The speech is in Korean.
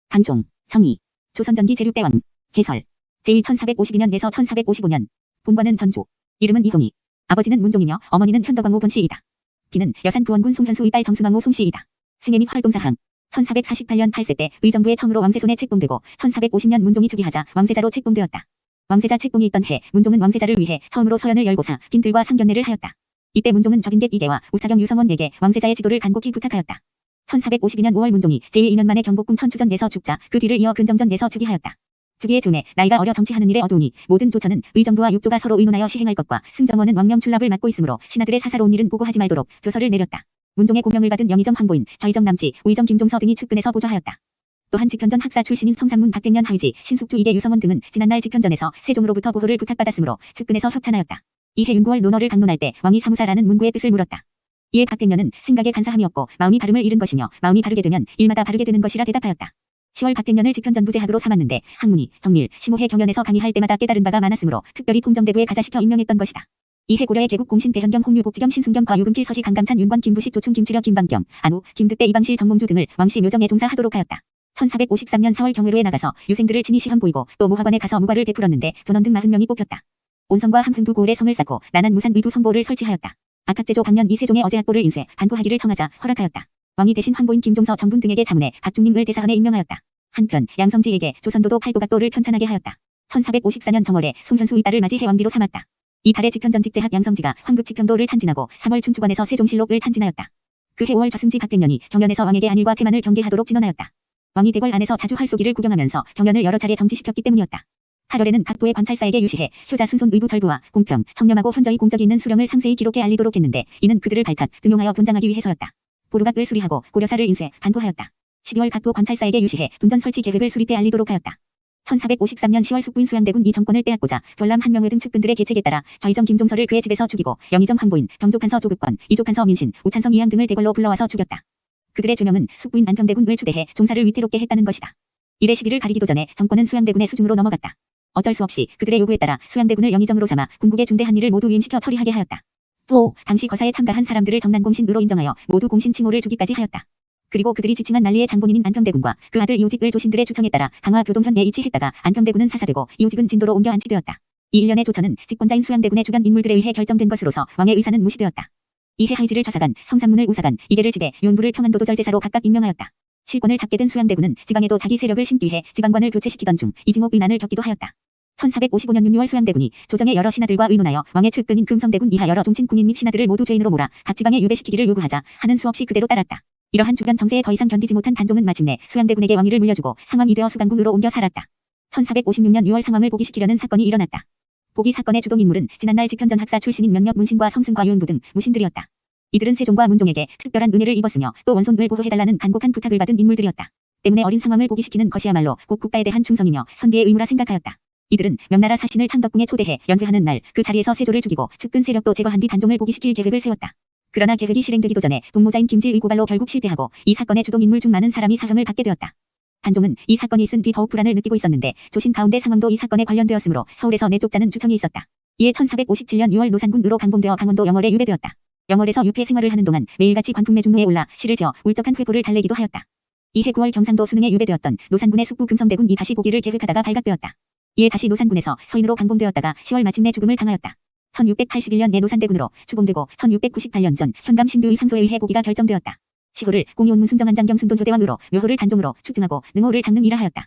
단종, 정의, 조선전기 제륙대왕, 개설, 제1452년 내서 1455년, 본관은 전주, 이름은 이홍이, 아버지는 문종이며 어머니는 현덕왕후 권씨이다. 비는 여산 부원군 송현수의 딸 정순왕후 송씨이다. 생애 및 활동사항, 1448년 8세 때 의정부의 청으로 왕세손에 책봉되고 1450년 문종이 즉위하자 왕세자로 책봉되었다. 왕세자 책봉이 있던 해 문종은 왕세자를 위해 처음으로 서연을 열고사 빈들과 상견례를 하였다. 이때 문종은 적인객 이대와 우사경 유성원에게 왕세자의 지도를 간곡히 부탁하였다. 1452년 5월 문종이 제2년 만에 경복궁 천추전 내서 죽자 그 뒤를 이어 근정전 내서 즉위하였다. 즉위의 즈음에 나이가 어려 정치하는 일에 어두우니 모든 조처는 의정부와 육조가 서로 의논하여 시행할 것과 승정원은 왕명 출납을 맡고 있으므로 신하들의 사사로운 일은 보고하지 말도록 교서를 내렸다. 문종의 고명을 받은 영의정 황보인, 좌의정 남치, 우의정 김종서 등이 측근에서 보좌하였다. 또한 집현전 학사 출신인 성산문 박택년 하의지, 신숙주 이대 유성원 등은 지난날 집현전에서 세종으로부터 보호를 부탁받았으므로 측근에서 협찬하였다. 이해 윤 9월 논어를 강론할 때 왕이 사무사라는 문구의 뜻을 물었다. 이에 박택년은 생각에 간사함이 없고 마음이 바름을 잃은 것이며 마음이 바르게 되면 일마다 바르게 되는 것이라 대답하였다. 10월 박택년을 집현전 부제학으로 삼았는데 학문이, 정밀, 심오해 경연에서 강의할 때마다 깨달은 바가 많았으므로 특별히 통정대부에 가자시켜 임명했던 것이다. 이해 고려의 개국 공신 대현겸 홍유 복지겸 신순겸 과유금필 서시 강감찬 윤관 김부식 조충 김치려 김방겸 안우 김득대 이방실 정몽주 등을 왕씨 묘정에 종사하도록 하였다. 1453년 4월 경회로에 나가서 유생들을 친히 시험 보이고 또 무화관에 가서 무과를 베풀었는데 돈원 등 40명이 뽑혔다. 온성과 함흥 두 고을에 성을 쌓고 나난 무산 의두 성보를 설치하였다. 악학제조 박년 이세종의 어제학보를 인쇄 반포하기를 청하자 허락하였다. 왕이 대신 황보인 김종서 정분 등에게 자문해 박중림을 대사관에 임명하였다. 한편 양성지에게 조선도도 팔도각도를 편찬하게 하였다. 1454년 정월에 송현수의 딸을 맞이해 왕비로 삼았다. 이 달에 집현전 직제학 양성지가 황급 집현도를 찬진하고 3월 춘추관에서 세종실록을 찬진하였다. 그해 5월 저승지 박택년이 경연에서 왕에게 안일과 태만을 경계하도록 진언하였다. 왕이 대궐 안에서 자주 활쏘기를 구경하면서 경연을 여러 차례 정지시켰기 때문이었다. 8월에는 각도의 관찰사에게 유시해 효자 순손 의부 절부와 공평, 청렴하고 현저히 공적이 있는 수령을 상세히 기록해 알리도록 했는데 이는 그들을 발탁, 등용하여 돈장하기 위해서였다. 보루각을 수리하고 고려사를 인쇄, 반포하였다. 12월 각도 관찰사에게 유시해 둔전 설치 계획을 수립해 알리도록 하였다. 1453년 10월 숙부인 수양대군 이 정권을 빼앗고자 별람 한명회 등 측근들의 계책에 따라 좌의정 김종서를 그의 집에서 죽이고 영의정 황보인, 병조칸서 조급권, 이조칸서 민신, 우찬성 이항 등을 대궐로 불러와서 죽였다. 그들의 죄명은 숙부인 안평대군을 추대해 종사를 위태롭게 했다는 것이다. 이래 시기를 가리기도 전에 정권은 수양대군의 수중으로 넘어갔다. 어쩔 수 없이 그들의 요구에 따라 수양대군을 영의정으로 삼아 군국의 중대한 일을 모두 위임시켜 처리하게 하였다. 또 당시 거사에 참가한 사람들을 정난공신으로 인정하여 모두 공신 칭호를 주기까지 하였다. 그리고 그들이 지칭한 난리의 장본인인 안평대군과 그 아들 이오직을 조신들의 추청에 따라 강화 교동현에 이치했다가 안평대군은 사사되고 이오직은 진도로 옮겨 안치되었다. 이 일련의 조처는 집권자인 수양대군의 주변 인물들에 의해 결정된 것으로서 왕의 의사는 무시되었다. 이해 하의지를 좌사관, 성산문을 우사관, 이계를 지배, 윤부를 평안도도절제사로 각각 임명하였다. 실권을 잡게 된 수양대군은 지방에도 자기 세력을 심기 위해 지방관을 교체시키던 중 이징옥의 난을 겪기도 하였다. 1455년 6월 수양대군이 조정의 여러 신하들과 의논하여 왕의 측근인 금성대군 이하 여러 종친 군인 및 신하들을 모두 죄인으로 몰아 각 지방에 유배시키기를 요구하자 하는 수 없이 그대로 따랐다. 이러한 주변 정세에 더 이상 견디지 못한 단종은 마침내 수양대군에게 왕위를 물려주고 상왕이 되어 수강궁으로 옮겨 살았다. 1456년 6월 상왕을 복위시키려는 사건이 일어났다. 복위 사건의 주동인물은 지난날 집현전 학사 출신인 몇몇 문신과 성승과 유은부 등 무신들이었다. 이들은 세종과 문종에게 특별한 은혜를 입었으며 또 원손을 보호해달라는 간곡한 부탁을 받은 인물들이었다. 때문에 어린 상왕을 복위시키는 것이야말로 곧 국가에 대한 충성이며 선비의 의무라 생각하였다. 이들은 명나라 사신을 창덕궁에 초대해 연회하는 날 그 자리에서 세조를 죽이고 측근 세력도 제거한 뒤 단종을 복위시킬 계획을 세웠다. 그러나 계획이 실행되기도 전에 동무자인 김질의 고발로 결국 실패하고 이 사건의 주동인물 중 많은 사람이 사형을 받게 되었다. 단종은 이 사건이 있은 뒤 더욱 불안을 느끼고 있었는데 조신 가운데 상황도 이 사건에 관련되었으므로 서울에서 내쫓자는 주청이 있었다. 이에 1457년 6월 노산군으로 강봉되어 강원도 영월에 유배되었다. 영월에서 유폐 생활을 하는 동안 매일같이 관풍내 중로에 올라 시를 지어 울적한 회포를 달래기도 하였다. 이해 9월 경상도 수능에 유배되었던 노산군의 숙부 금성대군이 다시 복위를 계획하다가 발각되었다. 이에 다시 노산군에서 서인으로 강봉되었다가 10월 마침내 죽음을 당하였다. 1681년 내 노산대군으로 추봉되고 1698년 전 현감 신두의 상소에 의해 복위가 결정되었다. 시호를 공이온문 순정한장경 순돈효대왕으로 묘호를 단종으로 추증하고 능호를 장능이라 하였다.